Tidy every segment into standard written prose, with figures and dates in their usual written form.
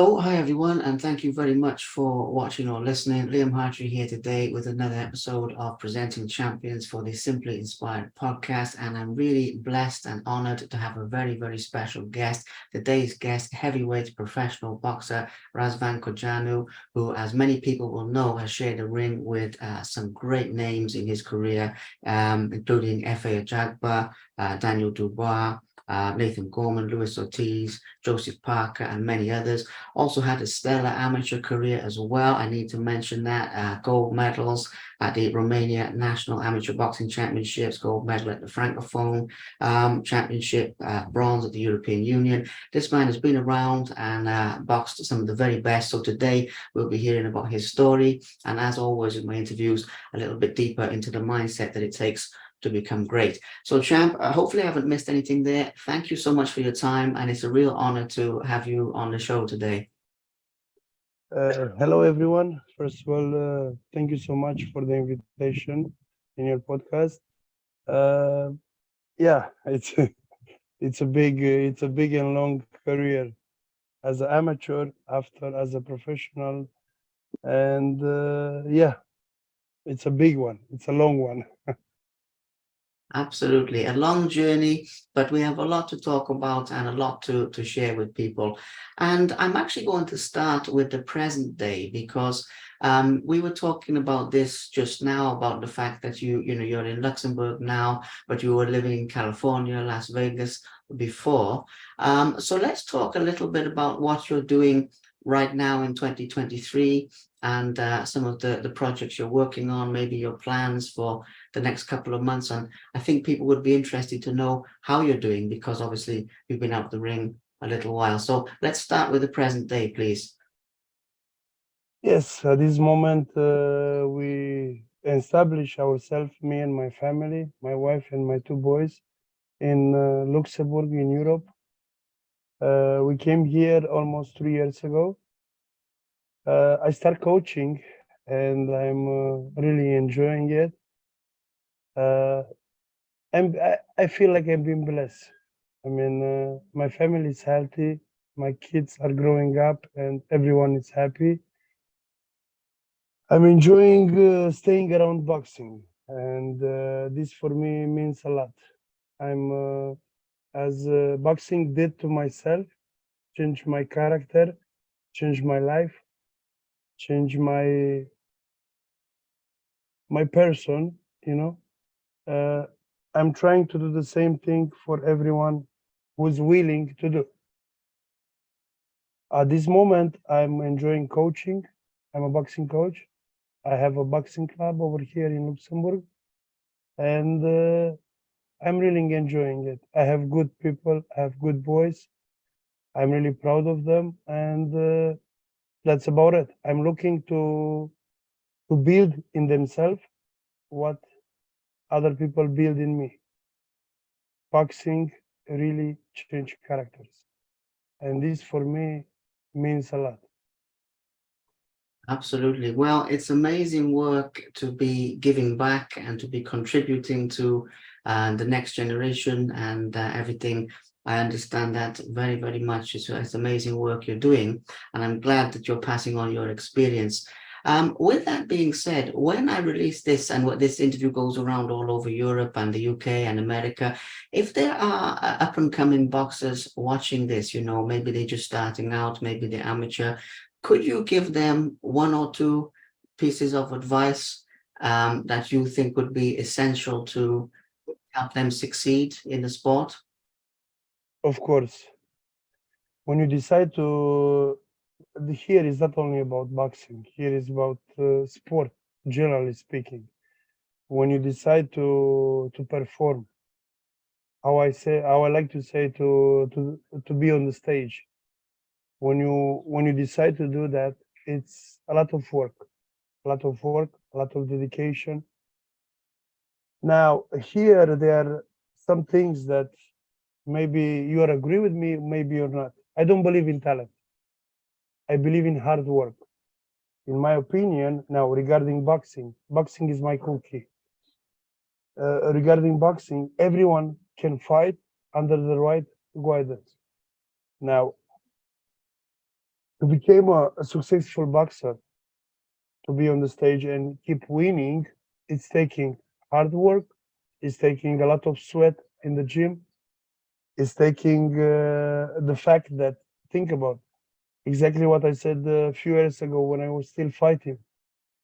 Hi everyone, and thank you very much for watching or listening. Liam Hartree here today with another episode of Presenting Champions for the Simply Inspired podcast. And I'm really blessed and honored to have a very, very special guest. Today's guest, heavyweight professional boxer Razvan Cojanu, who, as many people will know, has shared a ring with some great names in his career, including F.A. Ajagba, Daniel Dubois, Nathan Gorman, Luis Ortiz, Joseph Parker, and many others. Also had a stellar amateur career as well. I need to mention that gold medals at the Romania National Amateur Boxing Championships, gold medal at the Francophone Championship, bronze at the European Union. This man has been around and boxed some of the very best. So today we'll be hearing about his story. And as always in my interviews, a little bit deeper into the mindset that it takes to become great. So Champ, hopefully I haven't missed anything there. Thank you so much for your time, and it's a real honor to have you on the show today. Hello, everyone. First of all, thank you so much for the invitation in your podcast. Uh, yeah, it's a big and long career as an amateur, after as a professional, and yeah, it's a big one. It's a long one. Absolutely. A long journey, but we have a lot to talk about and a lot to share with people. And I'm actually going to start with the present day because we were talking about this just now about the fact that you're in Luxembourg now, but you were living in California, Las Vegas before. So let's talk a little bit about what you're doing right now in 2023 and some of the projects you're working on, maybe your plans for the next couple of months. And I think people would be interested to know how you're doing because obviously you've been out of the ring a little while. So let's start with the present day, please. Yes, at this moment, we establish ourselves, me and my family, my wife and my two boys, in Luxembourg in Europe. We came here almost 3 years ago. I start coaching, and I'm really enjoying it. Uh, I feel like I've been blessed. I mean, my family is healthy, my kids are growing up, and everyone is happy. I'm enjoying staying around boxing, and this for me means a lot. I'm as boxing did to myself, change my character, change my life, change my person. You know, uh, I'm trying to do the same thing for everyone who's willing to do. At this moment, I'm enjoying coaching. I'm a boxing coach. I have a boxing club over here in Luxembourg, and I'm really enjoying it. I have good people, I have good boys. I'm really proud of them, and that's about it. I'm looking to build in themselves what other people build in me. Boxing really change characters, and this for me means a lot. Absolutely. Well, it's amazing work to be giving back and to be contributing to the next generation and everything. I understand that very, very much. It's amazing work you're doing, and I'm glad that you're passing on your experience. With that being said, when I release this and what this interview goes around all over Europe and the UK and America, if there are up and coming boxers watching this, maybe they're just starting out, maybe they're amateur, could you give them one or two pieces of advice that you think would be essential to help them succeed in the sport? Of course, when you decide to, here is not only about boxing. Here is about sport, generally speaking. When you decide to perform, how I like to say to be on the stage. When you decide to do that, it's a lot of work, a lot of work, a lot of dedication. Now here there are some things that maybe you are agree with me, maybe you're not. I don't believe in talent. I believe in hard work. In my opinion, now regarding boxing, boxing is my cookie. Regarding boxing, everyone can fight under the right guidance. Now, To become a successful boxer, to be on the stage and keep winning, it's taking hard work, it's taking a lot of sweat in the gym, it's taking the fact that, think about exactly what I said a few years ago when I was still fighting.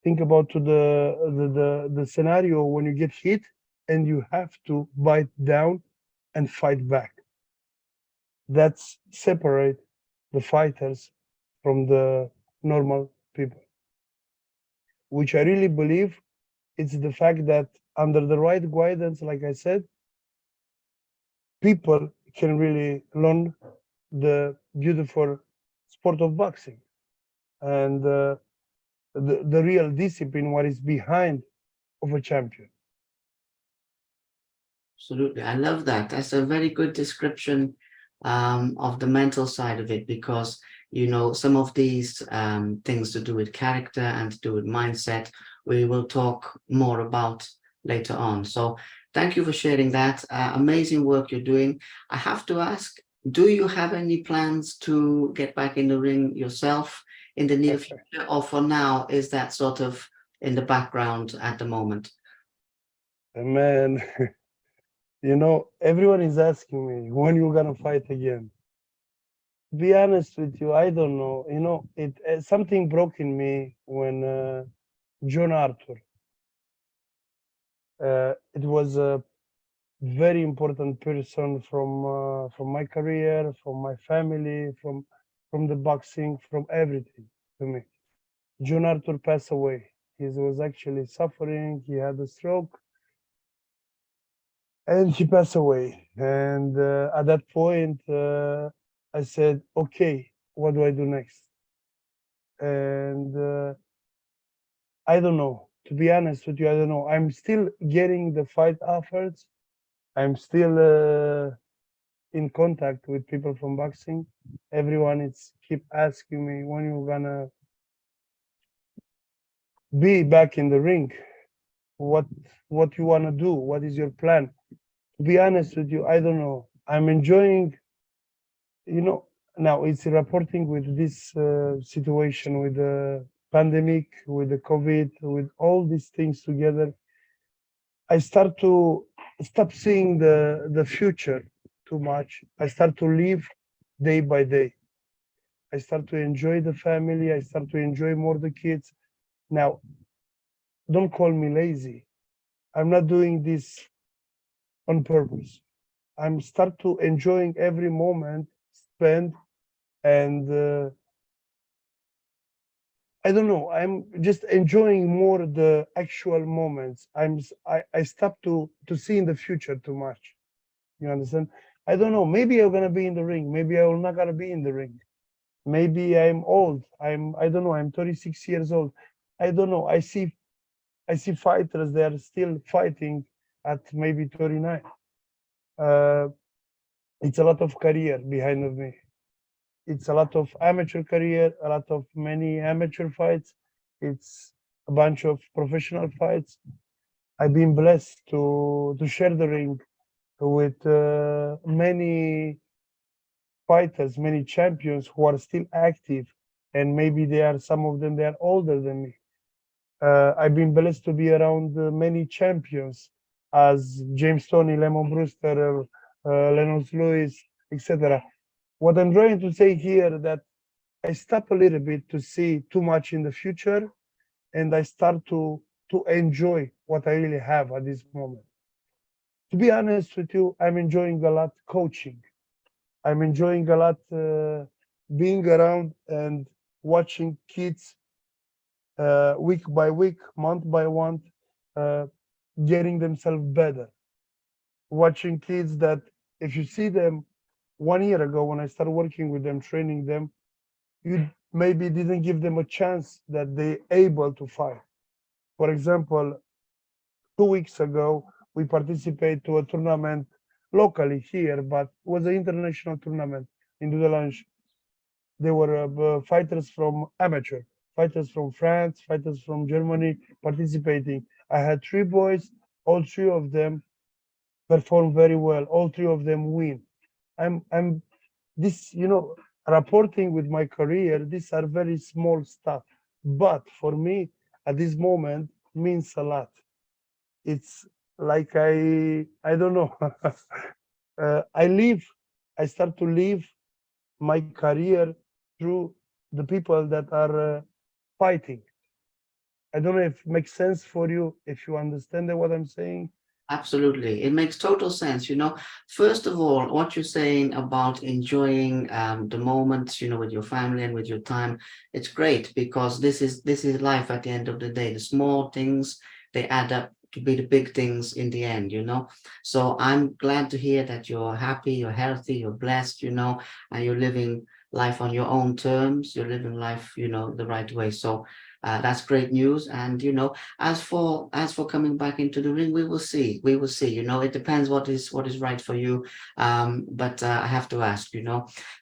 Think about to the scenario when you get hit and you have to bite down and fight back. That's separate the fighters from the normal people, which I really believe it's the fact that under the right guidance, like I said, people can really learn the beautiful sport of boxing and the real discipline, what is behind of a champion. Absolutely. I love that. That's a very good description of the mental side of it because, some of these things to do with character and to do with mindset, we will talk more about later on. So thank you for sharing that. Amazing work you're doing. I have to ask, do you have any plans to get back in the ring yourself in the near future, or for now, is that sort of in the background at the moment? Man, everyone is asking me when you're gonna fight again. To be honest with you, I don't know. It something broke in me when John Arthur. It was a very important person from my career, from my family, from the boxing, from everything to me. John Arthur passed away. He was actually suffering. He had a stroke, and he passed away. And at that point, I said, "Okay, what do I do next?" And I don't know. To be honest with you, I don't know. I'm still getting the fight offers. I'm still in contact with people from boxing. Everyone is keep asking me when you're gonna be back in the ring. What what you wanna do? What is your plan? To be honest with you, I don't know. I'm enjoying, you know, now it's reporting with this situation with the pandemic, with the COVID, with all these things together. I start to stop seeing the future too much. I start to live day by day. I start to enjoy the family. I start to enjoy more the kids. Now, don't call me lazy. I'm not doing this on purpose. I'm start to enjoying every moment spent, and I don't know. I'm just enjoying more the actual moments. I stop to see in the future too much. You understand? I don't know. Maybe I'm gonna be in the ring. Maybe I will not gonna be in the ring. Maybe I'm old. I don't know. I'm 36 years old. I don't know. I see fighters. They are still fighting at maybe 39. Uh, it's a lot of career behind of me. It's a lot of amateur career, a lot of many amateur fights. It's a bunch of professional fights. I've been blessed to share the ring with many fighters, many champions who are still active, and maybe they are some of them they are older than me. I've been blessed to be around many champions as James Toney, Lemon Brewster, Lennox Lewis, etc. What I'm trying to say here that I stop a little bit to see too much in the future, and I start to enjoy what I really have at this moment. To be honest with you, I'm enjoying a lot coaching. I'm enjoying a lot being around and watching kids week by week, month by month, uh, getting themselves better. Watching kids that if you see them 1 year ago when I started working with them, training them, you maybe didn't give them a chance that they able to fight. For example, 2 weeks ago, we participated to a tournament locally here, but was an international tournament in Dudelange. There were fighters from amateur, fighters from France, fighters from Germany participating. I had three boys, all three of them performed very well. All three of them win. I'm this, Rapporting with my career, these are very small stuff. But for me, at this moment, means a lot. It's like I don't know. I live, I start to live my career through the people that are fighting. I don't know if it makes sense for you, if you understand what I'm saying. Absolutely. It makes total sense. First of all, what you're saying about enjoying the moments, with your family and with your time, it's great because this is life at the end of the day. The small things, they add up to be the big things in the end. So I'm glad to hear that you're happy, you're healthy, you're blessed, and you're living life on your own terms. You're living life, the right way. So that's great news. And as for coming back into the ring, we will see. We will see. It depends what is right for you. But I have to ask.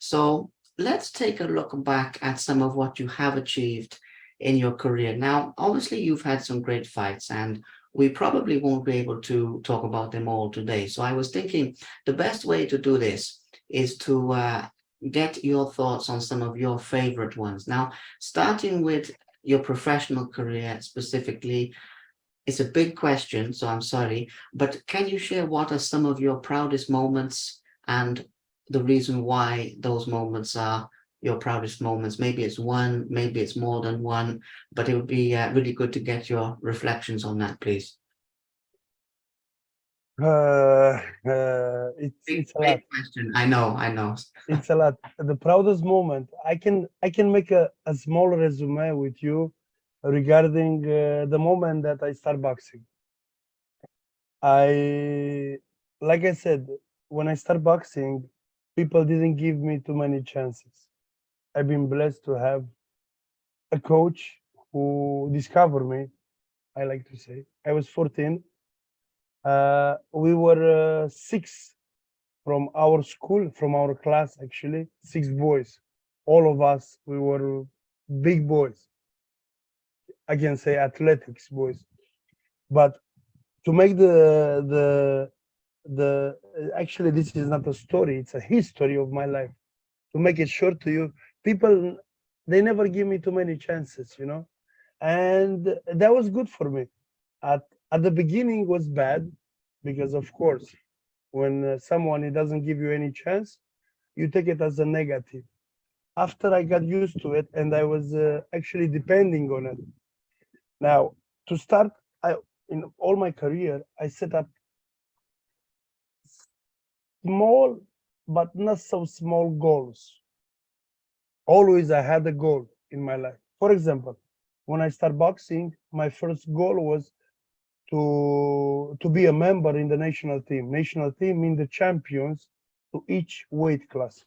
So let's take a look back at some of what you have achieved in your career. Now, obviously, you've had some great fights, and we probably won't be able to talk about them all today. So I was thinking the best way to do this is to get your thoughts on some of your favorite ones. Now, starting with your professional career specifically, it's a big question, so I'm sorry, but can you share what are some of your proudest moments and the reason why those moments are your proudest moments? Maybe it's one, maybe it's more than one, but it would be really good to get your reflections on that, please. It's a lot. Great question. I know, I know. It's a lot. The proudest moment. I can make a small resume with you regarding the moment that I start boxing. I like I said, when I start boxing, people didn't give me too many chances. I've been blessed to have a coach who discovered me. I like to say I was 14. We were six from our school, from our class, actually, six boys. All of us, we were big boys. I can say athletics boys. But to make the actually, this is not a story; it's a history of my life. To make it short to you, people they never give me too many chances, and that was good for me. At at the beginning was bad because of course when someone it doesn't give you any chance, you take it as a negative. After I got used to it and I was actually depending on it. Now, to start, I in all my career, I set up small but not so small goals. Always I had a goal in my life. For example, when I start boxing, my first goal was to be a member in the national team. National team mean the champions to each weight class.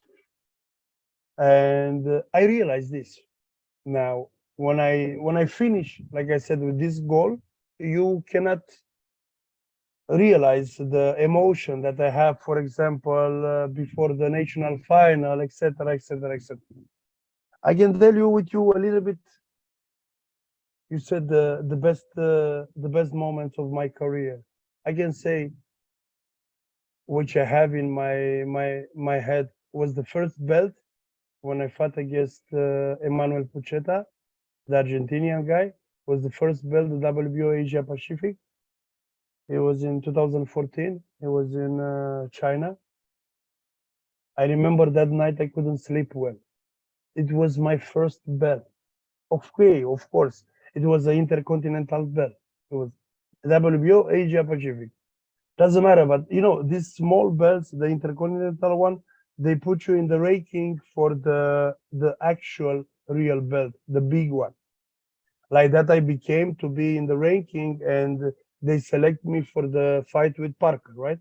And I realized this. Now, when I finish, like I said, with this goal, you cannot realize the emotion that I have, for example, before the national final, etc., etc., etc. I can tell you with you a little bit. You said the best moments of my career. I can say which I have in my head was the first belt when I fought against Emmanuel Pucheta, the Argentinian guy. Was the first belt the WBO Asia Pacific. It was in 2014. It was in China. I remember that night I couldn't sleep well. It was my first belt. Okay, of course, it was an intercontinental belt. It was WBO Asia Pacific. Doesn't matter, but these small belts, the intercontinental one, they put you in the ranking for the actual real belt, the big one. Like that, I became to be in the ranking, and they select me for the fight with Parker, right?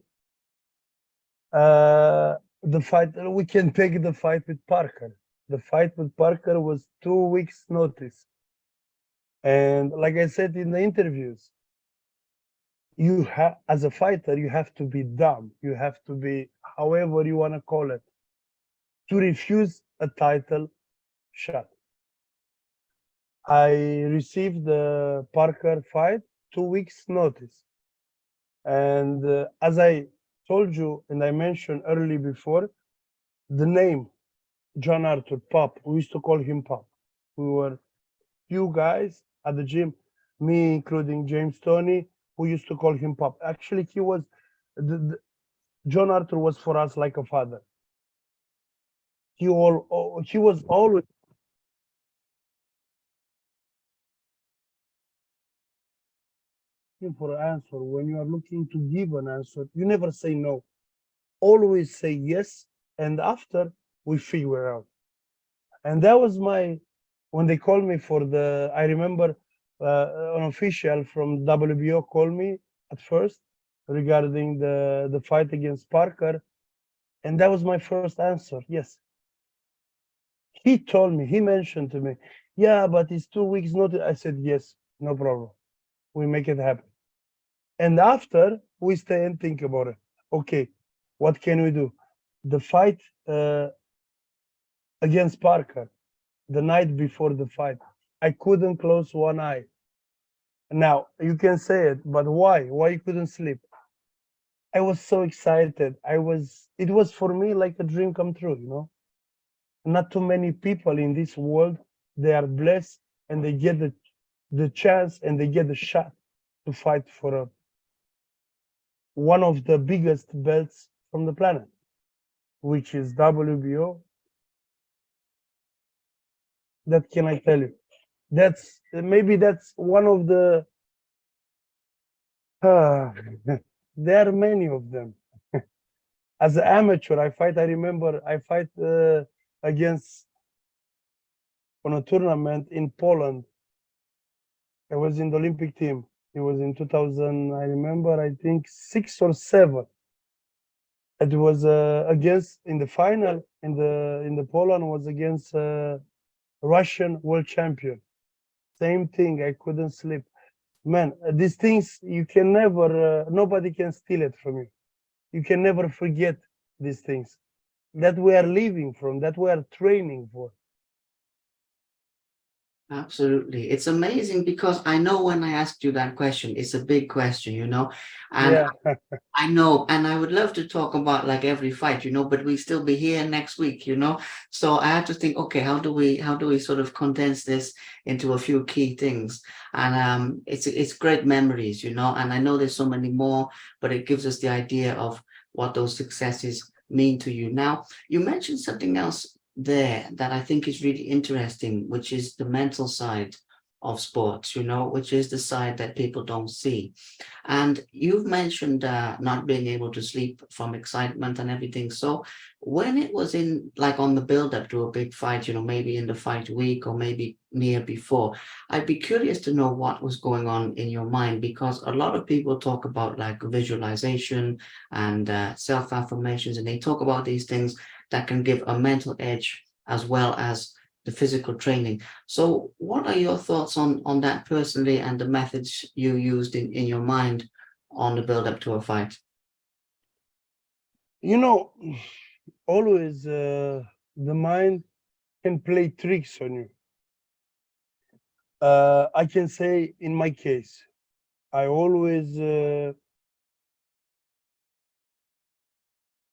The fight we can take the fight with Parker. The fight with Parker was 2 weeks notice, and like I said in the interviews, you have as a fighter you have to be dumb. You have to be however you want to call it to refuse a title shot. I received the Parker fight 2 weeks notice, and as I told you and I mentioned early before, the name John Arthur, Pop. We used to call him Pop. We were few guys at the gym, me including James Tony, who used to call him Pop. Actually, he was John Arthur was for us like a father. He was always looking for an answer. When you are looking to give an answer, you never say no. Always say yes, and after we figure out. And that was my when they called me for the. I remember an official from WBO called me at first regarding the fight against Parker, and that was my first answer. Yes, he told me, he mentioned to me, yeah, but it's 2 weeks notice. I said yes, no problem. We make it happen. And after we stay and think about it. Okay, what can we do? The fight against Parker, the night before the fight, I couldn't close one eye. Now you can say it, but why? Why you couldn't sleep? I was so excited. It was for me like a dream come true, you know. Not too many people in this world, they are blessed and they get the chance and they get the shot to fight for one of the biggest belts from the planet, which is WBO. That can I tell you? That's maybe that's one of the. Uh, there are many of them. As an amateur, I fight. I remember I fight against on a tournament in Poland. I was in the Olympic team. It was in 2000. I remember. I think 6 or 7. It was against in the final in the Poland was against Russian world champion. Same thing. I couldn't sleep. Man, these things you can never. Nobody can steal it from you. You can never forget these things that we are living from, that we are training for. Absolutely. It's amazing because I know when I asked you that question, it's a big question, and Yeah, I know, and I would love to talk about like every fight, but we still be here next week. So I had to think, okay, how do we sort of condense this into a few key things? And it's great memories, and I know there's so many more, but it gives us the idea of what those successes mean to you. Now, you mentioned something else there that I think is really interesting, which is the mental side of sports, which is the side that people don't see. And you've mentioned not being able to sleep from excitement and everything. So when it was in like on the build up to a big fight, maybe in the fight week or maybe near before, I'd be curious to know what was going on in your mind because a lot of people talk about like visualization and self-affirmations, and they talk about these things that can give a mental edge as well as the physical training. So, what are your thoughts on that personally and the methods you used in your mind on the build up to a fight? you know, always the mind can play tricks on you. I can say in my case, I always, it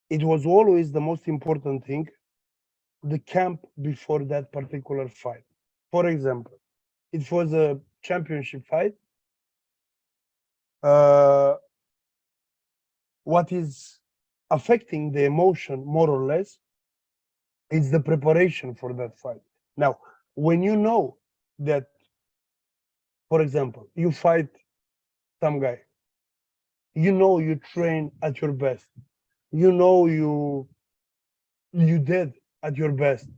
was always the most important thing, the camp before that particular fight. For example, it was a championship fight. Uh, what is affecting the emotion more or less is the preparation for that fight. Now, when you know that, for example, you fight some guy, you know you train at your best, you know you did at your best,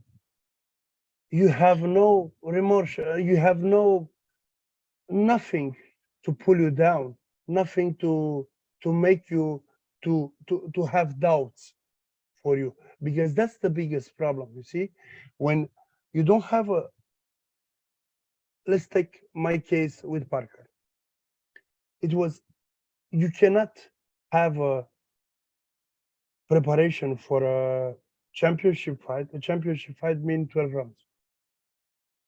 you have no remorse, you have nothing to pull you down, nothing to make you to have doubts for you, because that's the biggest problem, you see. When you don't have a, let's take my case with Parker. It was, you cannot have a preparation for a championship fight. A championship fight means 12 rounds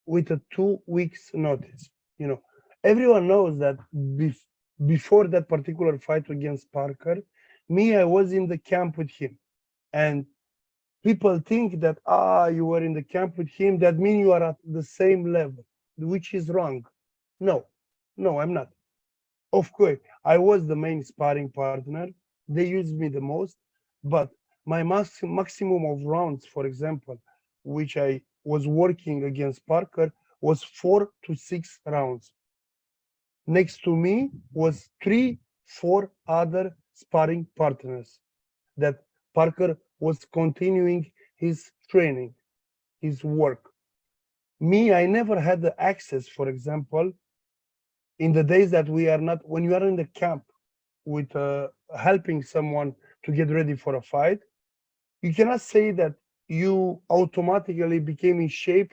with a 2 weeks notice. You know, everyone knows that before that particular fight against Parker, me, I was in the camp with him. And People think that you were in the camp with him, that means you are at the same level, which is wrong. No, no, I'm not. Of course, I was the main sparring partner. They used me the most, but my maximum of rounds, for example, which I was working against Parker, was 4 to 6 rounds. Next to me was 3, 4 other sparring partners that Parker was continuing his training, his work. Me, I never had the access, for example, in the days that we are not, when you are in the camp with helping someone to get ready for a fight, you cannot say that you automatically became in shape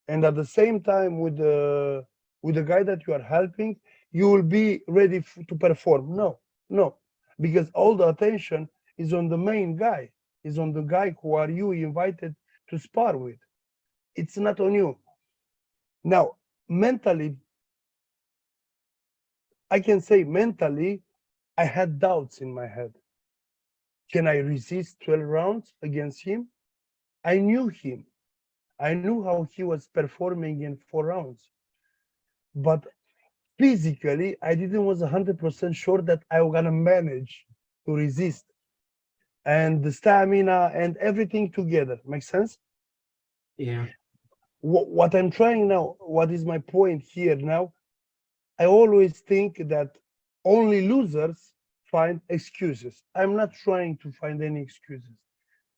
and at the same time with the guy that you are helping, you will be ready to perform. No, no, because all the attention is on the main guy, is on the guy who are you invited to spar with. It's not on you. Now, mentally, I can say mentally, I had doubts in my head. Can I resist 12 rounds against him? I knew him. I knew how he was performing in 4 rounds. But physically, I didn't was 100% sure that I was gonna manage to resist. And the stamina and everything together. Make sense? Yeah. What I'm trying now, what is my point here now? I always think that only losers find excuses. I'm not trying to find any excuses.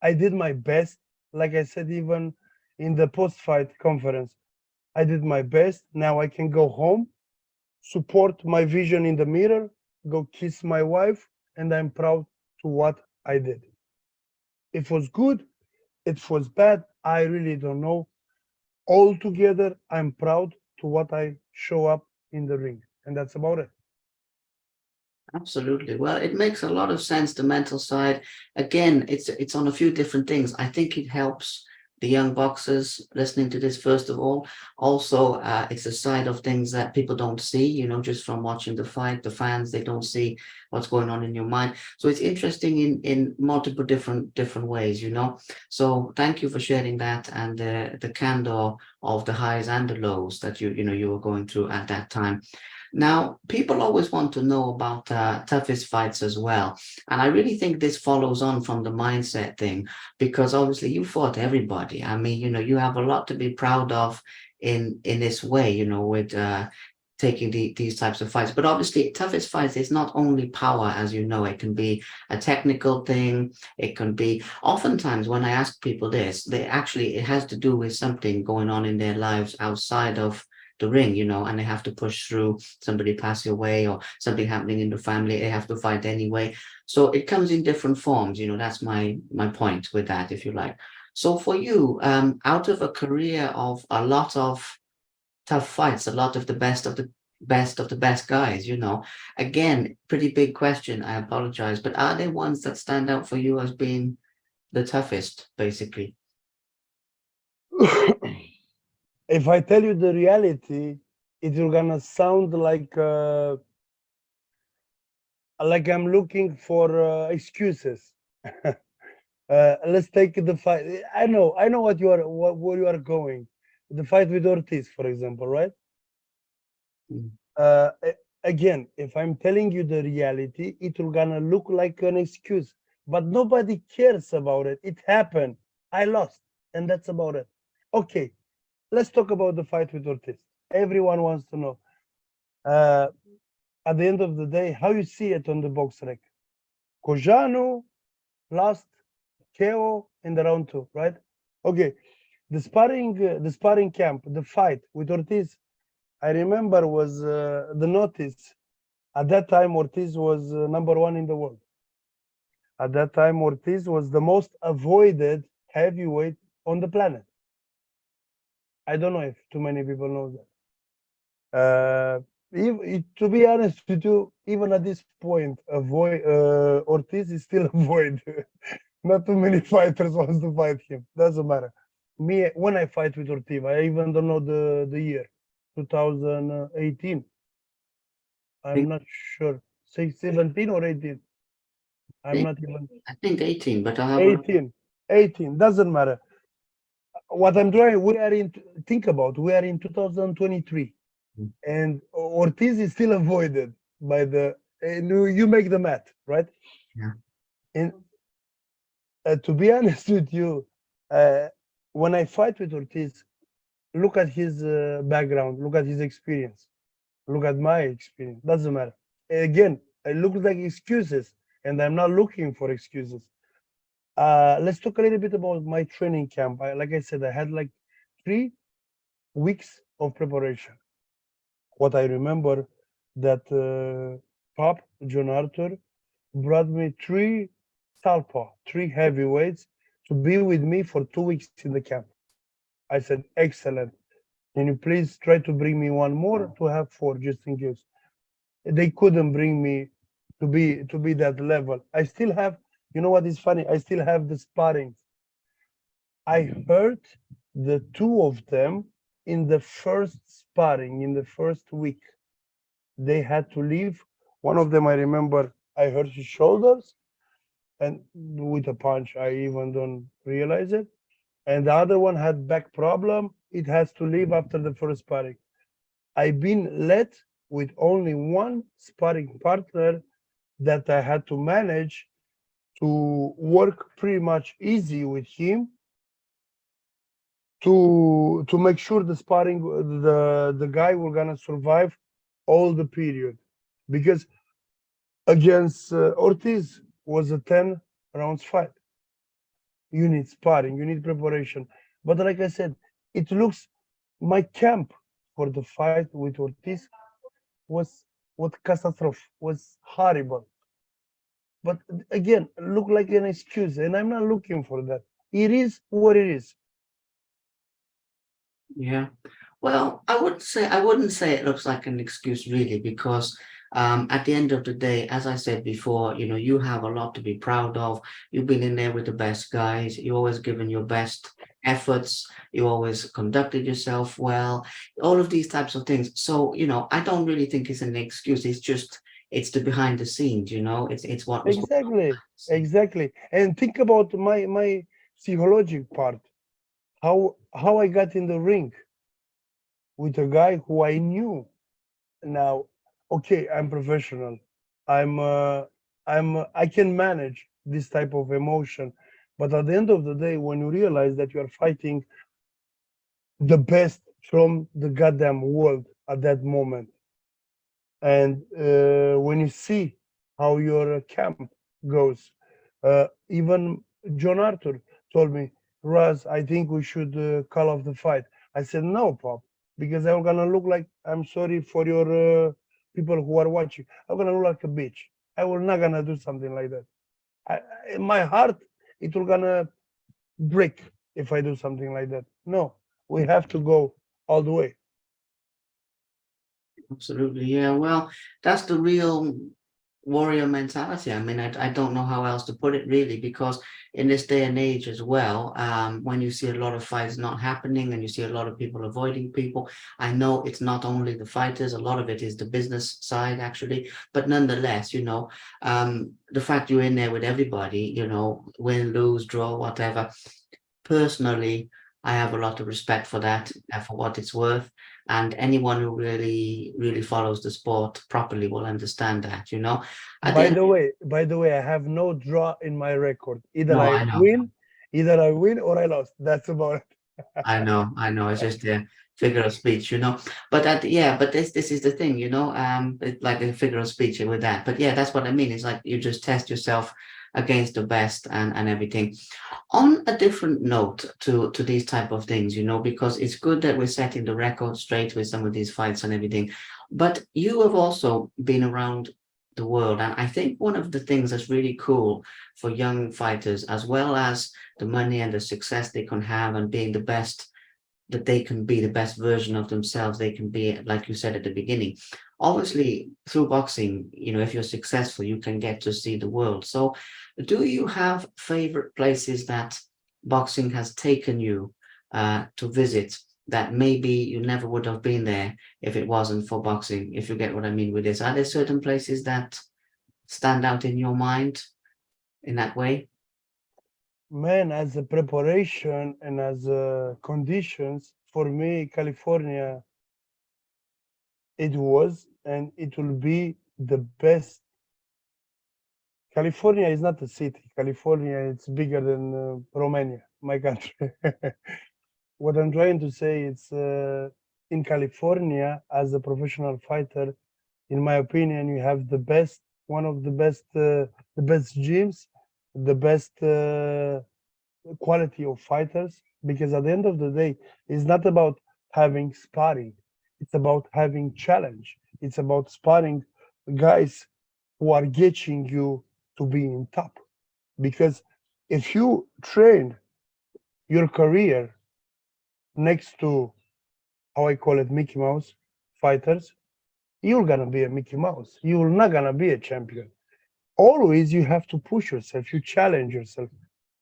I did my best. Like I said, even in the post-fight conference, I did my best. Now I can go home, support my vision in the mirror, go kiss my wife, and I'm proud to what I did. It was good, it was bad, I really don't know. Altogether, I'm proud to what I show up in the ring, and that's about it. Absolutely. Well, it makes a lot of sense, the mental side. Again, it's on a few different things. I think it helps the young boxers listening to this, first of all. Also, it's a side of things that people don't see, just from watching the fight, the fans, they don't see what's going on in your mind. So it's interesting in multiple different ways. So thank you for sharing that, and the candor of the highs and the lows that you were going through at that time. Now, people always want to know about toughest fights as well. And I really think this follows on from the mindset thing, because obviously you fought everybody. I mean, you have a lot to be proud of in this way, with taking these types of fights. But obviously, toughest fights is not only power, as you know, it can be a technical thing. It can be, oftentimes when I ask people this, it has to do with something going on in their lives outside of the ring, and they have to push through somebody passing away or something happening in the family. They have to fight anyway. So it comes in different forms. That's my point with that, if you like. So for you, out of a career of a lot of tough fights, a lot of the best of the best guys, again, pretty big question. I apologize, but are there ones that stand out for you as being the toughest, basically? If I tell you the reality, it's gonna sound like I'm looking for excuses. Let's take the fight. I know where you are going. The fight with Ortiz, for example, right? Mm. Again, if I'm telling you the reality, it will gonna look like an excuse, but nobody cares about it. It happened. I lost, and that's about it. Okay, let's talk about the fight with Ortiz. Everyone wants to know. Uh, at the end of the day, how you see it on the box rec. Cojanu lost KO in the round 2, right? Okay, the sparring camp, the fight with Ortiz, I remember was the notice. At that time, Ortiz was number 1 in the world. At that time, Ortiz was the most avoided heavyweight on the planet. I don't know if too many people know that. To be honest with you, even at this point, Ortiz is still avoid. Not too many fighters wants to fight him. Doesn't matter. Me, when I fight with Ortiz, I even don't know the year, 2018. I'm not sure, say 17 or 18. I'm think not even I think 18, but I'll have a look. 18. 18, doesn't matter. What I'm trying, think about, we are in 2023, Mm. and Ortiz is still avoided by and you make the math, right? Yeah. And to be honest with you, uh, when I fight with Ortiz, look at his background, look at his experience, look at my experience. Doesn't matter. Again, it looks like excuses, and I'm not looking for excuses. Let's talk a little bit about my training camp. Like I said, I had like 3 weeks of preparation. What I remember that Pop John Arthur brought me three heavyweights to be with me for 2 weeks in the camp. I said, excellent. Can you please try to bring me one more to have four just in case? They couldn't bring me to be that level. I still have, you know what is funny? I still have the sparring. I heard the two of them in the first sparring, in the first week. They had to leave. One of them, I remember, I hurt his shoulders, and with a punch, I even don't realize it. And the other one had back problem. It has to leave after the first sparring. I've been let with only one sparring partner that I had to manage to work pretty much easy with him to make sure the sparring the guy will gonna survive all the period, because against Ortiz was a 10 rounds fight. You need sparring, you need preparation. But like I said, it looks, my camp for the fight with Ortiz was what catastrophe, was horrible. But again, look like an excuse, and I'm not looking for that. It is what it is. Yeah. Well, I wouldn't say it looks like an excuse really, because at the end of the day, as I said before, you have a lot to be proud of. You've been in there with the best guys. You always given your best efforts. You always conducted yourself well. All of these types of things. So, I don't really think it's an excuse. It's the behind the scenes. It's what was going Exactly, on. exactly. And think about my psychological part. How I got in the ring with a guy who I knew. Now, okay, I'm professional. I'm I can manage this type of emotion. But at the end of the day, when you realize that you are fighting the best from the goddamn world at that moment, and when you see how your camp goes, even John Arthur told me, Raz, I think we should call off the fight. I said, no, Pop, because I'm gonna look like, I'm sorry for your people who are watching, I'm gonna look like a bitch. I will not gonna do something like that. In my heart, it will gonna break if I do something like that. No, we have to go all the way. Absolutely, yeah. Well, that's the real warrior mentality. I mean, I don't know how else to put it really, because in this day and age as well, when you see a lot of fights not happening and you see a lot of people avoiding people, I know it's not only the fighters, a lot of it is the business side actually, but nonetheless, the fact you're in there with everybody, win, lose, draw, whatever. Personally, I have a lot of respect for that, for what it's worth. And anyone who really, really follows the sport properly will understand that, At the end, By the way, I have no draw in my record. no, I know, Either I win or I lost. That's about it. I know. It's just a figure of speech. But yeah, but this is the thing, it's like a figure of speech with that. But yeah, that's what I mean. It's like you just test yourself against the best and everything. On a different note to these type of things, because it's good that we're setting the record straight with some of these fights and everything, but you have also been around the world, and I think one of the things that's really cool for young fighters, as well as the money and the success they can have and being the best that they can be, the best version of themselves they can be, like you said at the beginning. Obviously, through boxing, if you're successful, you can get to see the world. So, do you have favorite places that boxing has taken you to visit that maybe you never would have been there if it wasn't for boxing? If you get what I mean with this, are there certain places that stand out in your mind in that way? Man, as a preparation and as conditions, for me, California, it was and it will be the best. California is not a city. California, it's bigger than Romania, my country. What I'm trying to say is, in California, as a professional fighter, in my opinion, you have the best, one of the best gyms, the best quality of fighters. Because at the end of the day, it's not about having sparring; it's about having challenge. It's about sparring guys who are getting you to be in top. Because if you train your career next to, how I call it, Mickey Mouse fighters, you're gonna be a Mickey Mouse. You're not gonna be a champion. Always you have to push yourself, you challenge yourself.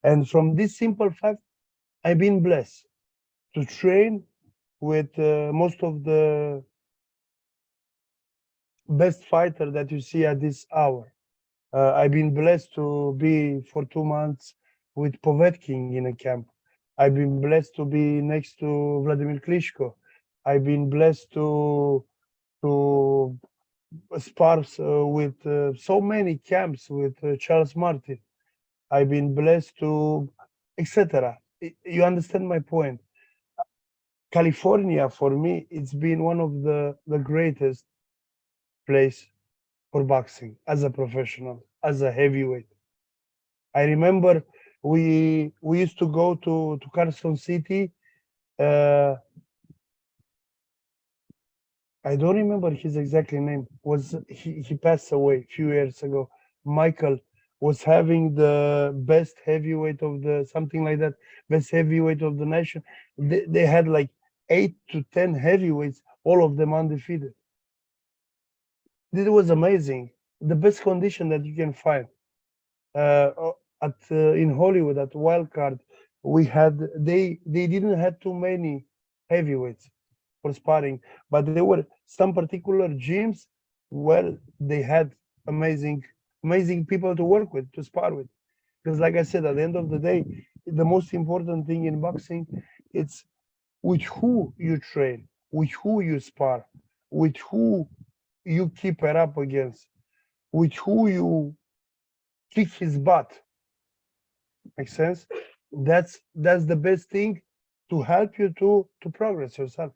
And from this simple fact, I've been blessed to train with most of the best fighter that you see at this hour. I've been blessed to be for 2 months with Povetkin in a camp. I've been blessed to be next to Vladimir Klitschko. I've been blessed to spars with so many camps with Charles Martin. I've been blessed to, etc. You understand my point? California, for me, it's been one of the greatest place for boxing as a professional, as a heavyweight. I remember we used to go to Carson City. Uh, I don't remember his exact name. Was he passed away a few years ago? Michael was having the best heavyweight of the something like that, best heavyweight of the nation. They had like 8 to 10 heavyweights, all of them undefeated. This was amazing. The best condition that you can find. At in Hollywood at Wildcard, we had they didn't have too many heavyweights for sparring, but there were some particular gyms where they had amazing people to work with, to spar with. Because like I said, at the end of the day, the most important thing in boxing, it's with who you train, with who you spar, with who you keep it up against, with who you kick his butt. Makes sense? That's the best thing to help you to progress yourself.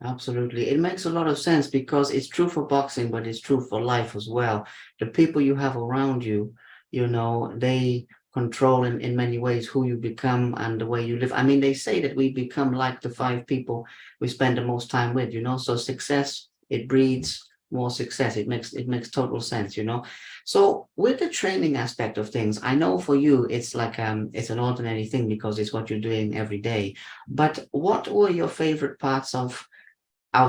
Absolutely. It makes a lot of sense because it's true for boxing, but it's true for life as well. The people you have around you, they control in many ways who you become and the way you live. I mean, they say that we become like the five people we spend the most time with, so success, it breeds more success. It makes total sense. So with the training aspect of things, I know for you it's like it's an ordinary thing because it's what you're doing every day. But what were your favorite parts of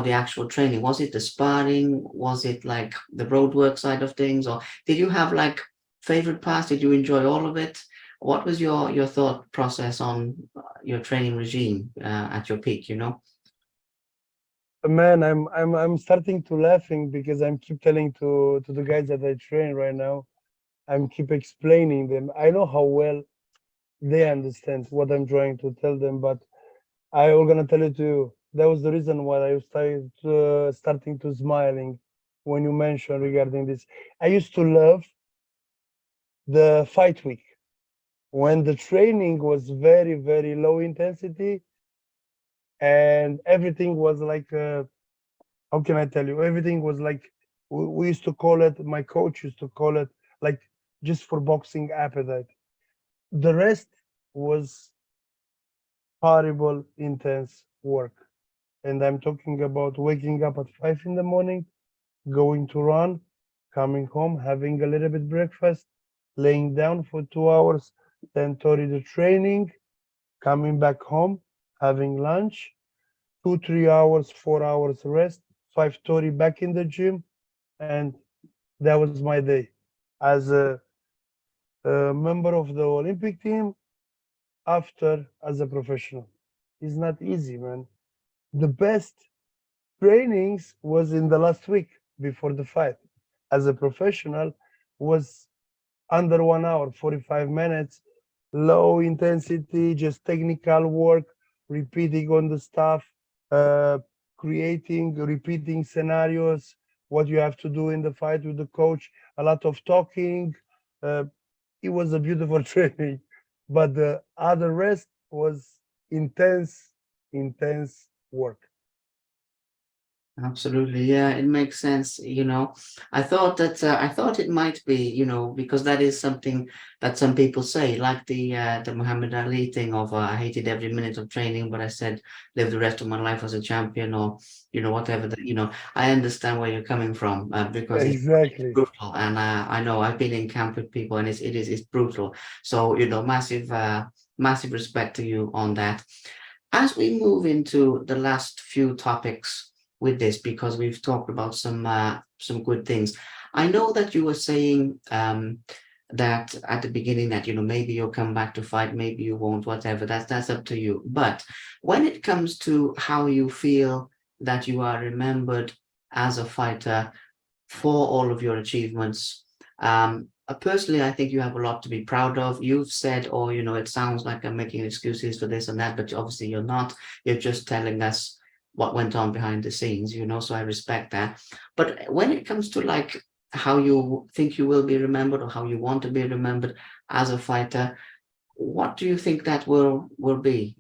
the actual training? Was it the sparring? Was it like the road work side of things? Or did you have like favorite parts? Did you enjoy all of it? What was your thought process on your training regime at your peak? Man, I'm starting to laughing because I'm keep telling to the guys that I train right now. I'm keep explaining them. I know how well they understand what I'm trying to tell them, but I will gonna tell it to you. That was the reason why I started starting to smiling when you mentioned regarding this. I used to love the fight week when the training was very low intensity and everything was like how can I tell you? Everything was like we used to call it. My coach used to call it like just for boxing appetite. The rest was horrible, intense work. And I'm talking about waking up at 5 in the morning, going to run, coming home, having a little bit breakfast, laying down for 2 hours, then 30 the training, coming back home, having lunch, 2 3 hours, 4 hours rest, 5:30 back in the gym, and that was my day. As a member of the Olympic team, after as a professional, it's not easy, man. The best trainings was in the last week before the fight. As a professional, was under 1 hour, 45 minutes low intensity, just technical work, repeating on the stuff, uh, repeating scenarios, what you have to do in the fight with the coach, a lot of talking. Uh, it was a beautiful training, but the other rest was intense, intense work. Absolutely, yeah, it makes sense. I thought it might be, because that is something that some people say, like the Muhammad Ali thing of I hated every minute of training, but I said live the rest of my life as a champion, or whatever. I understand where you're coming from, because it's Exactly. brutal, and I know I've been in camp with people, and it's brutal. So massive respect to you on that. As we move into the last few topics with this, because we've talked about some good things. I know that you were saying that at the beginning that maybe you'll come back to fight, maybe you won't, whatever. That's up to you. But when it comes to how you feel that you are remembered as a fighter for all of your achievements. Personally, I think you have a lot to be proud of. You've said, oh, it sounds like I'm making excuses for this and that, but obviously you're not. You're just telling us what went on behind the scenes, so I respect that. But when it comes to like how you think you will be remembered or how you want to be remembered as a fighter, what do you think that will be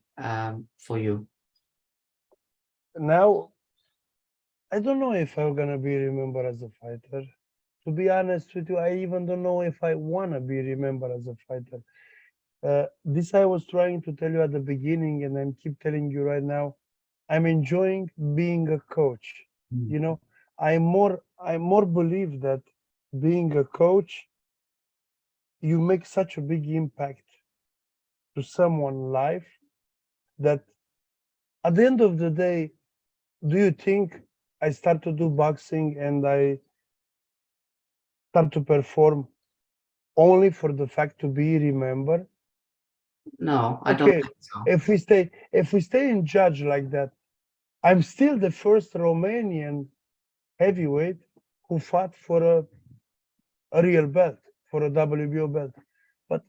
for you? Now, I don't know if I'm gonna be remembered as a fighter. To be honest with you, I even don't know if I wanna be remembered as a fighter. This I was trying to tell you at the beginning, and I'm keep telling you right now. I'm enjoying being a coach. Mm. You know, I more believe that being a coach, you make such a big impact to someone's life that at the end of the day, do you think I start to do boxing and I start to perform only for the fact to be remembered? No, I don't Okay, think so. if we stay in judge like that, I'm still the first Romanian heavyweight who fought for a real belt, for a WBO belt. But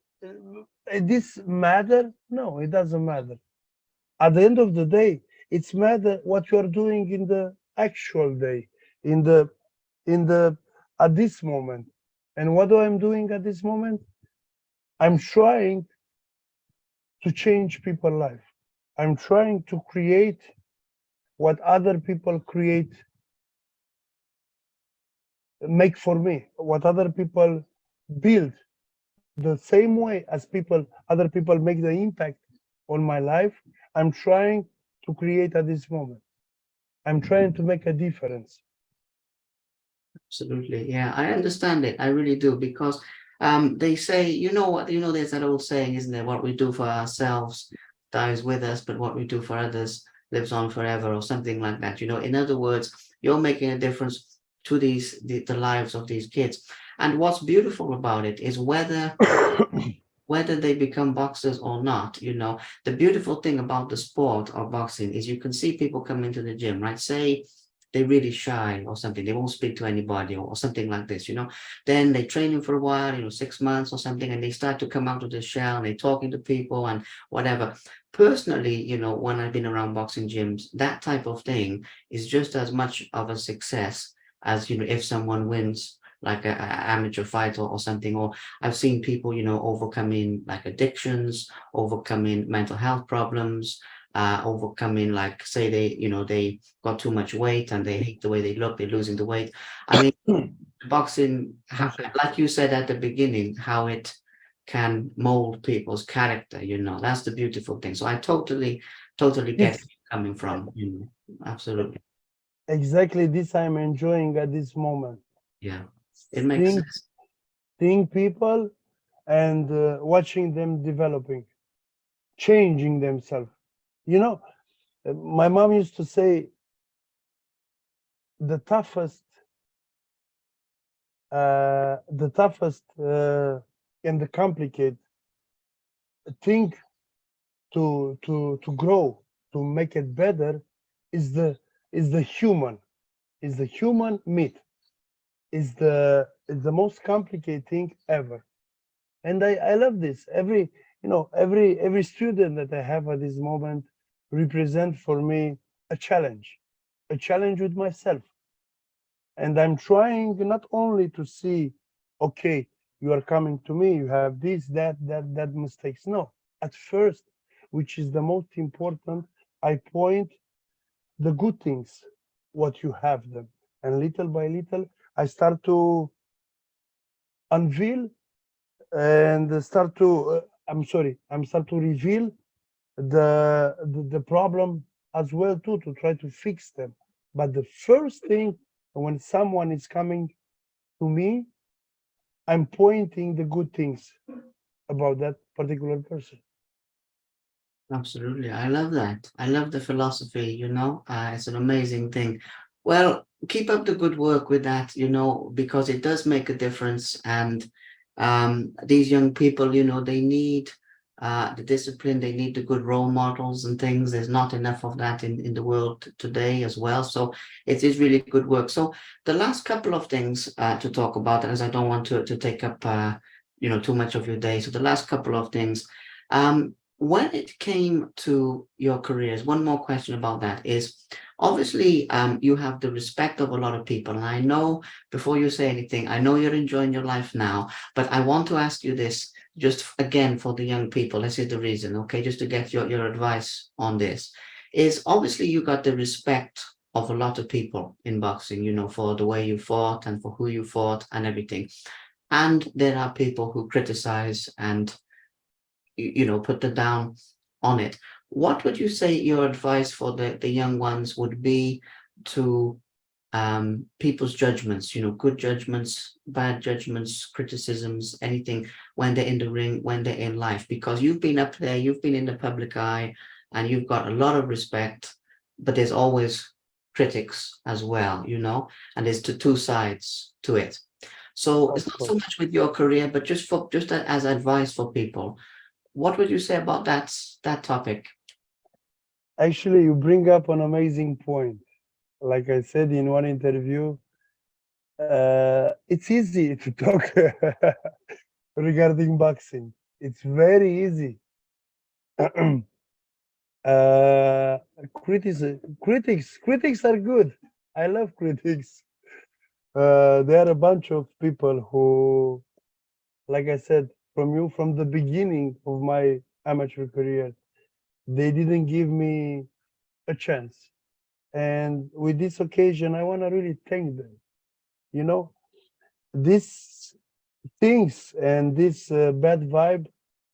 this matter? No, it doesn't matter. At the end of the day, it's matter what you are doing in the actual day, in the at this moment. And what I'm doing at this moment? I'm trying to change people's life. I'm trying to create what other people create, make for me, what other people build the same way as other people make the impact on my life. I'm trying to create at this moment. I'm trying to make a difference. Absolutely. Yeah, I understand it. I really do because they say, there's that old saying, isn't there? What we do for ourselves dies with us, but what we do for others lives on forever, or something like that. In other words, you're making a difference to the lives of these kids. And what's beautiful about it is whether they become boxers or not, the beautiful thing about the sport of boxing is you can see people come into the gym, right? Say they're really shy or something, they won't speak to anybody, or something like this, then they training for a while, 6 months or something, and they start to come out of the shell and they're talking to people and whatever. Personally, when I've been around boxing gyms, that type of thing is just as much of a success as, if someone wins like a amateur fight, or something, or I've seen people, overcoming like addictions, overcoming mental health problems, overcoming, like, say they got too much weight and they hate the way they look, they're losing the weight. I mean, boxing, I'm sorry. like you said at the beginning, how it can mold people's character, that's the beautiful thing. So I totally get where It's you're coming from, absolutely. exactly this I'm enjoying at this moment. Yeah, it makes Seeing, sense. seeing people and watching them developing, changing themselves. You know, my mom used to say the toughest, and the complicated thing to grow, to make it better, is the human, is the human meat, is the most complicated thing ever. And I love this. Every student that I have at this moment represent for me a challenge with myself. And I'm trying not only to see, okay, you are coming to me, you have this, that mistakes. No, at first, which is the most important, I point the good things, what you have them. And little by little, I start to unveil and I'm start to reveal the problem as well too, to try to fix them. But the first thing, when someone is coming to me, I'm pointing the good things about that particular person. Absolutely. I love that. I love the philosophy, it's an amazing thing. Well, keep up the good work with that, because it does make a difference. And these young people, they need the discipline, they need the good role models and things. There's not enough of that in the world today as well. So it is really good work. So the last couple of things to talk about, as I don't want to take up too much of your day. So the last couple of things. When it came to your careers, one more question about that is obviously you have the respect of a lot of people. And I know before you say anything, I know you're enjoying your life now, but I want to ask you this just again for the young people. This is the reason, okay, just to get your advice on this. Is obviously you got the respect of a lot of people in boxing, for the way you fought and for who you fought and everything. And there are people who criticize and put the down on it. What would you say your advice for the young ones would be to people's judgments, good judgments, bad judgments, criticisms, anything when they're in the ring, when they're in life? Because you've been up there, you've been in the public eye, and you've got a lot of respect, but there's always critics as well, and there's two sides to it. So Of it's not so course. much with your career, but just as advice for people, what would you say about that topic? Actually, you bring up an amazing point. Like I said in one interview, it's easy to talk regarding boxing. It's very easy. uh, critics are good. I love critics. There are a bunch of people who, like I said, from the beginning of my amateur career, they didn't give me a chance. And with this occasion, I want to really thank them. You know, these things and this bad vibe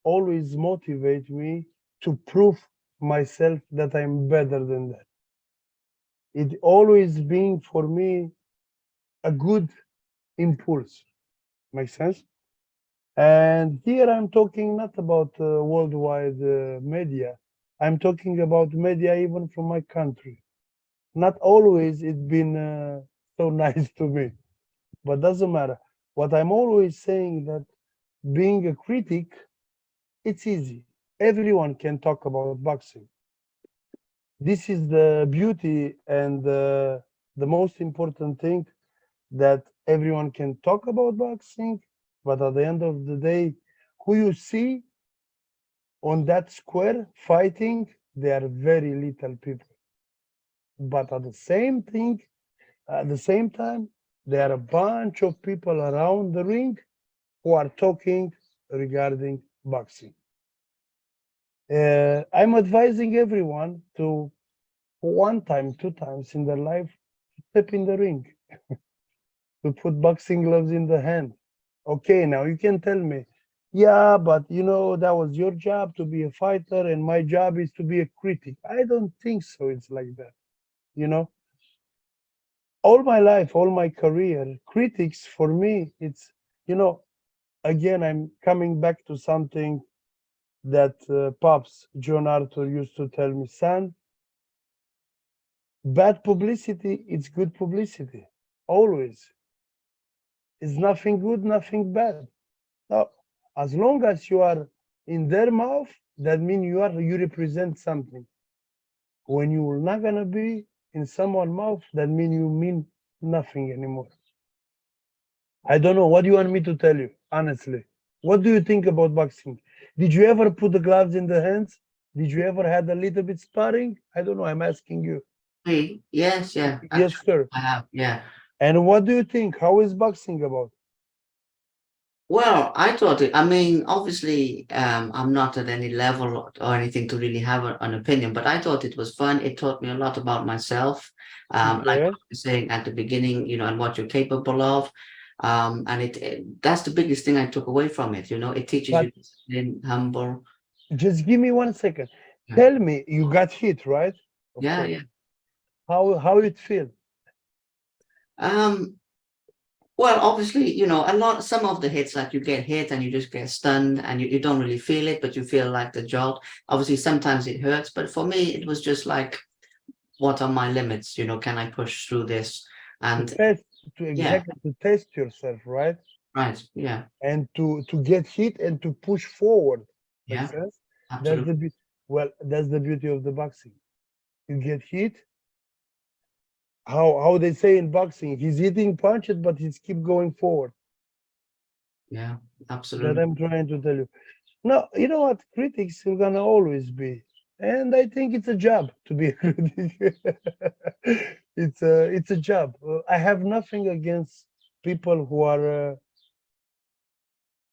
always motivate me to prove myself that I'm better than that. It always been for me a good impulse. Makes sense? And here I'm talking not about worldwide media. I'm talking about media even from my country. Not always it's been so nice to me, but doesn't matter. What I'm always saying that being a critic, it's easy. Everyone can talk about boxing. This is the beauty and the most important thing, that everyone can talk about boxing, but at the end of the day, who you see on that square fighting, they are very little people. But at the same time, there are a bunch of people around the ring who are talking regarding boxing. I'm advising everyone to one time, two times in their life, step in the ring, to put boxing gloves in the hand. Okay, now you can tell me, yeah, but that was your job to be a fighter, and my job is to be a critic. I don't think so. It's like that. You know, all my life, all my career, critics for me, it's, you know, again, I'm coming back to something that Pops John Arthur used to tell me, son, bad publicity, it's good publicity. Always. It's nothing good, nothing bad. No, as long as you are in their mouth, that means you represent something. When you're not gonna be in someone's mouth, that means you mean nothing anymore. I don't know what you want me to tell you, honestly. What do you think about boxing? Did you ever put the gloves in the hands? Did you ever had a little bit sparring? I don't know. I'm asking you. Me? Yes, yeah. Yes, Actually, sir. I have. Yeah. And what do you think? How is boxing about? Well, I thought it, I mean, obviously, I'm not at any level or anything to really have an opinion, but I thought it was fun. It taught me a lot about myself, like what Okay. I was saying at the beginning, and what you're capable of. And that's the biggest thing I took away from it. It teaches But you discipline, humble. just give me 1 second. Yeah, Tell me, you got hit, right? Of yeah, course. yeah. How it feel? Um, Well, obviously, some of the hits, like you get hit and you just get stunned and you don't really feel it, but you feel like the jolt. Obviously, sometimes it hurts, but for me, it was just like, what are my limits? Can I push through this? To And test, to yeah, exactly to test yourself, right? right. Yeah, And to get hit and to push forward. Makes yeah, sense? That's absolutely. the well, that's the beauty of the boxing. You get hit. How they say in boxing, he's hitting punches, but he's keep going forward. Yeah, That absolutely. I'm trying to tell you. No, you know what? Critics are gonna always be, and I think it's a job to be a critic. It's a job. I have nothing against people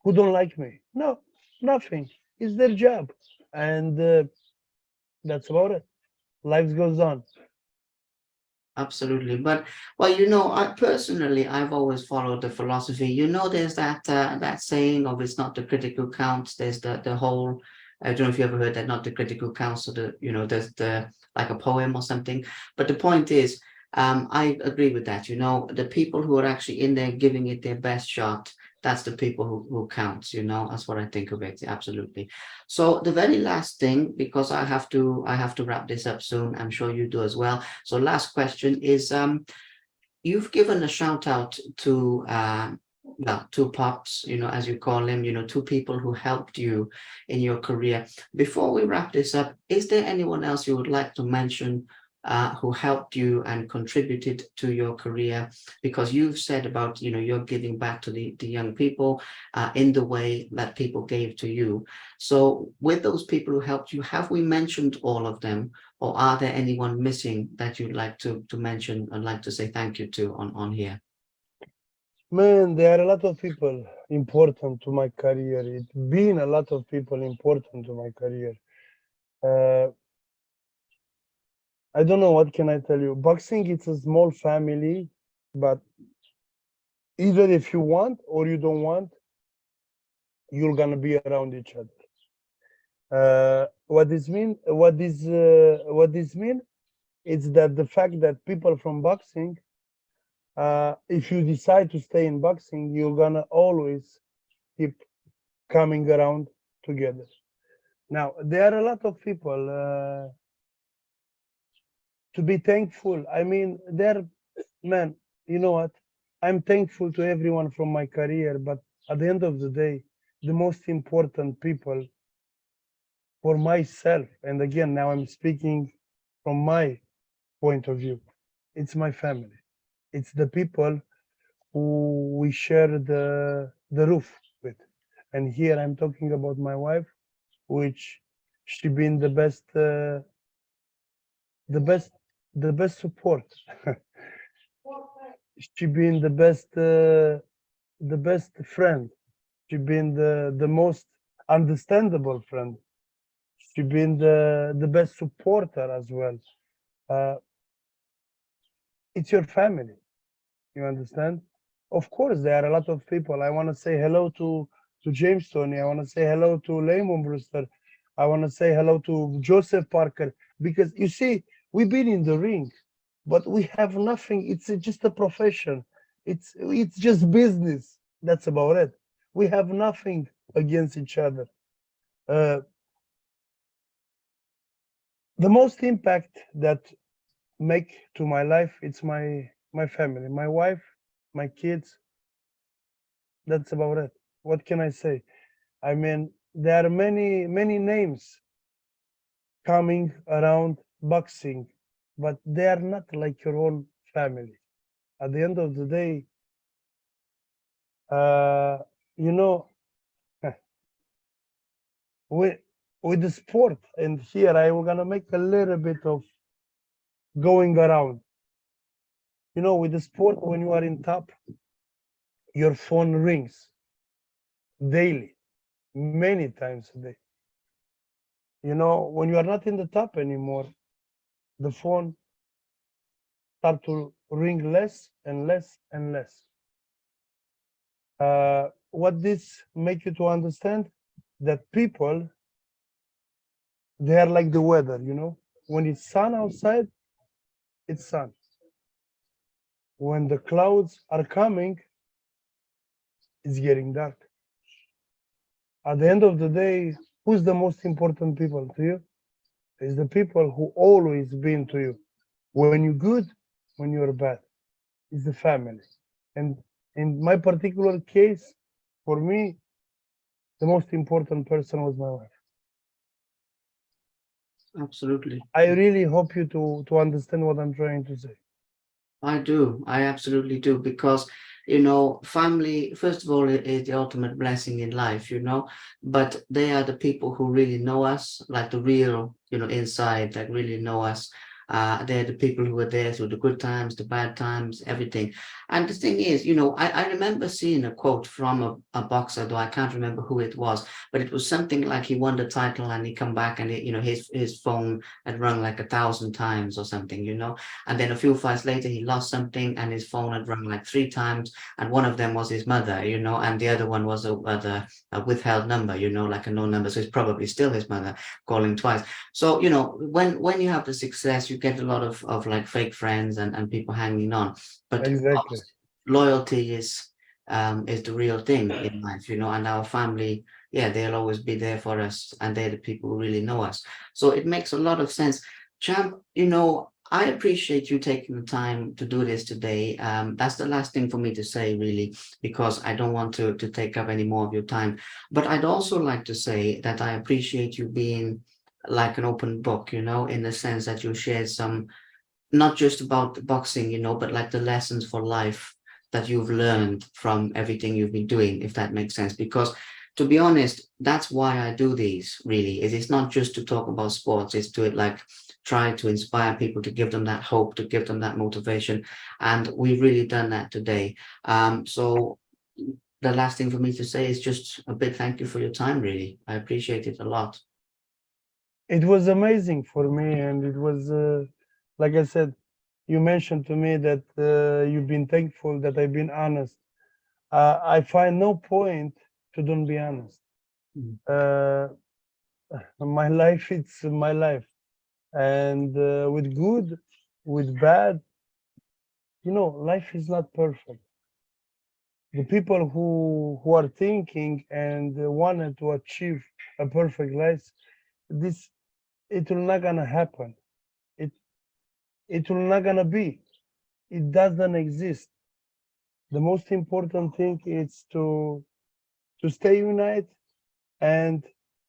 who don't like me. No, nothing. It's their job, and that's about it. Life goes on. Absolutely. But well, I've always followed the philosophy. There's that saying of it's not the critic who counts. There's the whole. I don't know if you ever heard that. Not the critic who counts. So there's the like a poem or something. But the point is, I agree with that. The people who are actually in there giving it their best shot. That's the people who counts. That's what I think of it. Absolutely. So the very last thing, because I have to wrap this up soon. I'm sure you do as well. So last question is, you've given a shout out to, well, two pops, as you call them, two people who helped you in your career. Before we wrap this up, is there anyone else you would like to mention, who helped you and contributed to your career? Because you've said about, you're giving back to the young people, in the way that people gave to you. So with those people who helped you, have we mentioned all of them? Or are there anyone missing that you'd like to mention and like to say thank you to on here? Man, there are a lot of people important to my career. It's been a lot of people important to my career. Uh, I don't know what can I tell you. Boxing, it's a small family, but either if you want or you don't want, you're gonna be around each other. What this mean? What this mean? It's that the fact that people from boxing, if you decide to stay in boxing, you're gonna always keep coming around together. Now there are a lot of people to be thankful. I mean, there, man. You know what? I'm thankful to everyone from my career, but at the end of the day, the most important people for myself, and again, now I'm speaking from my point of view, it's my family. It's the people who we share the roof with. And here I'm talking about my wife, which she been the best the best support. She been the best friend. She been the most understandable friend. She been the best supporter as well. Uh, it's your family. You understand? Of course, there are a lot of people. I want to say hello to James Tony. I want to say hello to Lemon Brewster. I want to say hello to Joseph Parker, because you see, we've been in the ring, but we have nothing. It's just a profession. It's just business. That's about it. We have nothing against each other. Uh, the most impact that make to my life, it's my family, my wife, my kids. That's about it. What can I say? I mean, there are many names coming around boxing, but they are not like your own family. At the end of the day, uh, you know, with the sport. And here I will gonna make a little bit of going around. You know, with the sport, when you are in top, your phone rings daily, many times a day. You know, when you are not in the top anymore, the phone start to ring less and less and less. What this make you to understand that people, they are like the weather, you know. When it's sun outside, it's sun. When the clouds are coming, it's getting dark. At the end of the day, who's the most important people to you? It's the people who always been to you. When you're good, when you're bad. It's the family. And in my particular case, for me, the most important person was my wife. Absolutely. I really hope you to understand what I'm trying to say. I do. I absolutely do. Because, you know, family, first of all, is the ultimate blessing in life, you know, but they are the people who really know us, like the real, you know, inside, that really know us. They're the people who are there through the good times, the bad times, everything. And the thing is, you know, I remember seeing a quote from a boxer, though I can't remember who it was, but it was something like he won the title and he come back and, you know, his phone had rung like 1,000 times or something, you know. And then a few fights later, he lost something and his phone had rung like 3 times. And one of them was his mother, you know, and the other one was a withheld number, you know, like a no number. So it's probably still his mother calling twice. So, you know, when you have the success, you get a lot of like fake friends and people hanging on. But Exactly. loyalty is the real thing in life, you know, and our family, yeah, they'll always be there for us and they're the people who really know us. So it makes a lot of sense. Champ, you know, I appreciate you taking the time to do this today. That's the last thing for me to say, really, because I don't want to take up any more of your time. But I'd also like to say that I appreciate you being like an open book, you know, in the sense that you shared some, not just about boxing, you know, but like the lessons for life that you've learned from everything you've been doing, if that makes sense. Because to be honest, that's why I do these really, is it's not just to talk about sports, it's to like try to inspire people, to give them that hope, to give them that motivation. And we've really done that today. So the last thing for me to say is just a big thank you for your time, really. I appreciate it a lot. It was amazing for me, and it was, like I said, you mentioned to me that you've been thankful that I've been honest. I find no point to don't be honest. Mm. Uh, my life, it's my life, and with good, with bad, you know, life is not perfect. The people who are thinking and wanted to achieve a perfect life, this, it will not gonna happen. It it will not gonna be. It doesn't exist. The most important thing is to stay united and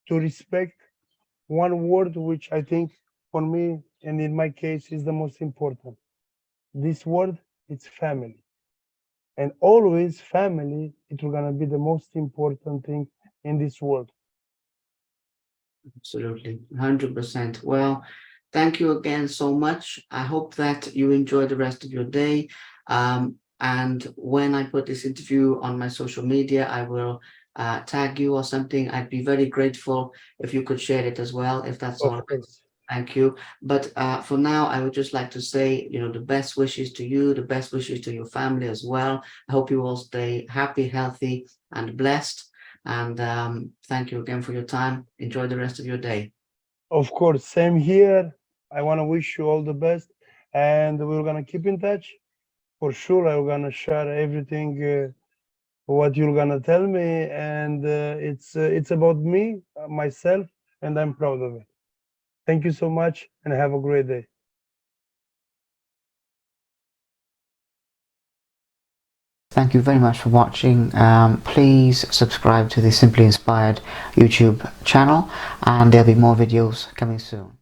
to respect one word, which I think for me and in my case is the most important. This word, it's family. And always family, it will gonna be the most important thing in this world. Absolutely, 100%. Well, thank you again so much. I hope that you enjoy the rest of your day. And when I put this interview on my social media, I will tag you or something. I'd be very grateful if you could share it as well, if that's all Of right. course. Thank you. But for now, I would just like to say, you know, the best wishes to you, the best wishes to your family as well. I hope you all stay happy, healthy, and blessed. And thank you again for your time. Enjoy the rest of your day. Of course, same here. I want to wish you all the best, and we're gonna keep in touch. For sure, I'm gonna share everything what you're gonna tell me, and it's about me, myself, and I'm proud of it. Thank you so much, and have a great day. Thank you very much for watching. Please subscribe to the Simply Inspired YouTube channel, and there'll be more videos coming soon.